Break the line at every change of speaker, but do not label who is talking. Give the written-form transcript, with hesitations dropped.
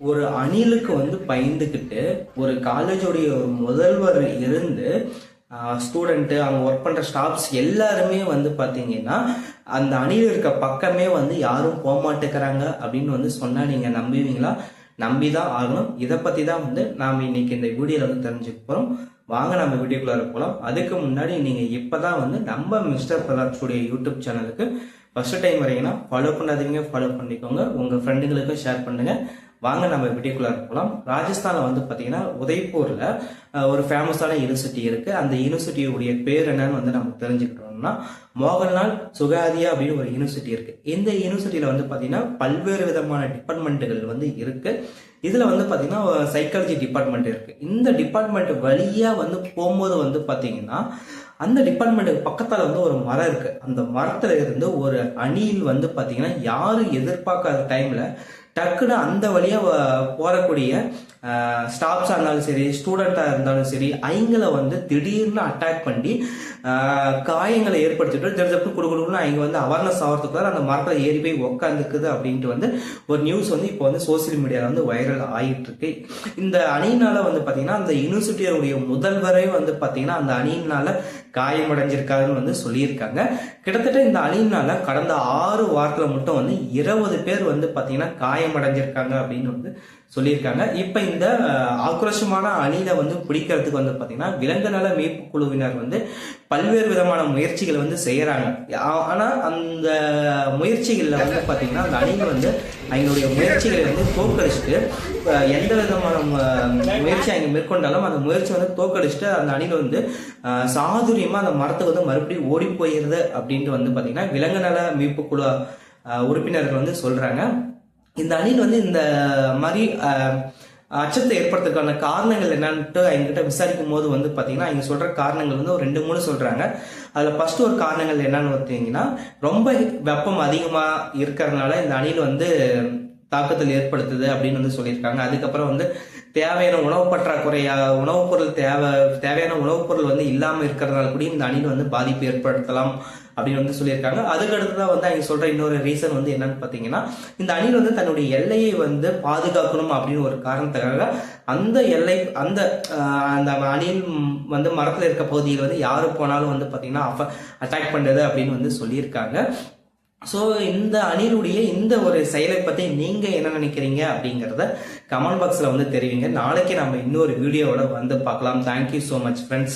ஒரு அணிலுக்கு வந்து பயந்துக்கிட்டு ஒரு காலேஜோடைய ஒரு முதல்வர் இருந்து ஸ்டூடெண்ட்டு அவங்க ஒர்க் பண்ணுற ஸ்டாஃப்ஸ் எல்லாருமே வந்து பார்த்தீங்கன்னா அந்த அணியில் இருக்க பக்கமே வந்து யாரும் போக மாட்டேங்கிறாங்க அப்படின்னு வந்து சொன்னால் நீங்கள் நம்புவீங்களா? நம்பி தான் ஆகணும். இதை பற்றி தான் வந்து நாம் இன்னைக்கு இந்த வீடியோவில் வந்து தெரிஞ்சுக்க போகிறோம். வாங்க நம்ம வீடியோக்குள்ளார போகலாம். அதுக்கு முன்னாடி நீங்கள் இப்போ தான் வந்து நம்ம மிஸ்டர் பிரதாப்ஸுடைய யூடியூப் சேனலுக்கு ஃபர்ஸ்ட் டைம் வரீங்கன்னா ஃபாலோ பண்ணாதீங்க, ஃபாலோ பண்ணிக்கோங்க. உங்கள் ஃப்ரெண்டுங்களுக்கும் ஷேர் பண்ணுங்கள். வாங்க நம்ம வீடியோக்குள்ளார போகலாம். ராஜஸ்தானில் வந்து பார்த்தீங்கன்னா உதய்பூரில் ஒரு ஃபேமஸான யூனிவர்சிட்டி இருக்குது. அந்த யூனிவர்சிட்டியுடைய பேர் என்னன்னு வந்து நம்ம தெரிஞ்சுக்கிட்டோம்னா மோகன்லால் சுகாதியா அப்படின்னு ஒரு யூனிவர்சிட்டி இருக்குது. இந்த யூனிவர்சிட்டியில் வந்து பார்த்தீங்கன்னா பல்வேறு விதமான டிபார்ட்மெண்ட்டுகள் வந்து இருக்குது. இதில் வந்து பார்த்தீங்கன்னா சைக்காலஜி டிபார்ட்மெண்ட் இருக்குது. இந்த டிபார்ட்மெண்ட் வழியாக வந்து போகும்போது வந்து பார்த்தீங்கன்னா அந்த டிபார்ட்மெண்ட்டுக்கு பக்கத்தில் வந்து ஒரு மரம் இருக்கு. அந்த மரத்துல இருந்து ஒரு அணில் வந்து பார்த்தீங்கன்னா யாரும் எதிர்பார்க்காத டைம்ல டக்குன்னு அந்த வழியா போறக்கூடிய ஸ்டாஃப்ஸாக இருந்தாலும் சரி, ஸ்டூடெண்ட்டாக இருந்தாலும் சரி, அவங்கள வந்து திடீர்னு அட்டாக் பண்ணி காயங்களை ஏற்படுத்திட்டு தெரிஞ்சப்போ கொடுக்கணும்னு அவங்க வந்து அவேர்னஸ் ஆகிறதுக்குள்ள அந்த மரத்தில் ஏறி போய் உட்காந்துக்குது அப்படின்ட்டு வந்து ஒரு நியூஸ் வந்து இப்போ வந்து சோசியல் மீடியாவில் வந்து வைரல் ஆகிட்டு இருக்கு. இந்த அணியினால வந்து பார்த்தீங்கன்னா அந்த யூனிவர்சிட்டியுடைய முதல்வரே வந்து பார்த்தீங்கன்னா அந்த அணியினால காயமடைஞ்சிருக்காருன்னு வந்து சொல்லியிருக்காங்க. கிட்டத்தட்ட இந்த அணியினால கடந்த 6 வாரத்தில் மட்டும் வந்து 20 பேர் வந்து பார்த்தீங்கன்னா காயமடைஞ்சிருக்காங்க அப்படின்னு வந்து சொல்லியிருக்காங்க. இப்ப இந்த ஆக்ரோஷமான அணிலை வந்து பிடிக்கிறதுக்கு வந்து பாத்தீங்கன்னா விலங்கு நல மீட்பு குழுவினர் வந்து பல்வேறு விதமான முயற்சிகள் வந்து செய்யறாங்க. ஆனா அந்த முயற்சிகள்ல வந்து பாத்தீங்கன்னா அந்த அணில் வந்து அவங்களுடைய முயற்சிகளை வந்து தோக்கடிச்சுட்டு எந்த விதமான முயற்சி அவங்க மேற்கொண்டாலும் அந்த முயற்சி வந்து தோக்கடிச்சுட்டு அந்த அணில் வந்து சாதுரியமா அந்த மரத்துக்கு வந்து மறுபடியும் ஓடி போயிருது அப்படின்ட்டு வந்து பாத்தீங்கன்னா விலங்கு நல மீட்பு குழு உறுப்பினர்கள் வந்து சொல்றாங்க. இந்த அணில் வந்து இந்த மாதிரி அச்சத்தை ஏற்படுத்துறதுக்கான காரணங்கள் என்னன்ட்டு அவங்ககிட்ட விசாரிக்கும் போது வந்து பார்த்தீங்கன்னா அவங்க சொல்ற காரணங்கள் வந்து ஒரு 2-3 சொல்றாங்க. அதில் ஃபர்ஸ்ட் ஒரு காரணங்கள் என்னன்னு பார்த்தீங்கன்னா ரொம்ப வெப்பம் அதிகமாக இருக்கிறதுனால இந்த அணில் வந்து தாக்கத்தில் ஏற்படுத்துது அப்படின்னு வந்து சொல்லியிருக்காங்க. அதுக்கப்புறம் வந்து தேவையான உணவு பற்றாக்குறையா உணவுப் பொருள் தேவையான உணவுப் பொருள் வந்து இல்லாமல் இருக்கிறதுனால கூட இந்த அணில் வந்து பாதிப்பு ஏற்படுத்தலாம் அப்படின்னு வந்து சொல்லியிருக்காங்க. அதுக்கு அடுத்ததான் வந்து அவங்க சொல்ற இன்னொரு ரீசன் வந்து என்னன்னு பார்த்தீங்கன்னா இந்த அணில் வந்து தன்னுடைய எல்லையை வந்து பாதுகாக்கணும் அப்படின்னு ஒரு காரணத்துக்காக அந்த எல்லை அந்த அந்த அணில் வந்து மரத்தில் இருக்க பகுதியில் வந்து யாரு போனாலும் வந்து பார்த்தீங்கன்னா அட்டாக் பண்ணுறது அப்படின்னு வந்து சொல்லியிருக்காங்க. ஸோ இந்த அணிலுடைய இந்த ஒரு செயலை பற்றி நீங்கள் என்ன நினைக்கிறீங்க அப்படிங்கிறத கமெண்ட் பாக்ஸில் வந்து தெரிவிங்க. நாளைக்கு நம்ம இன்னொரு வீடியோவோட வந்து பார்க்கலாம். Thank you so much friends.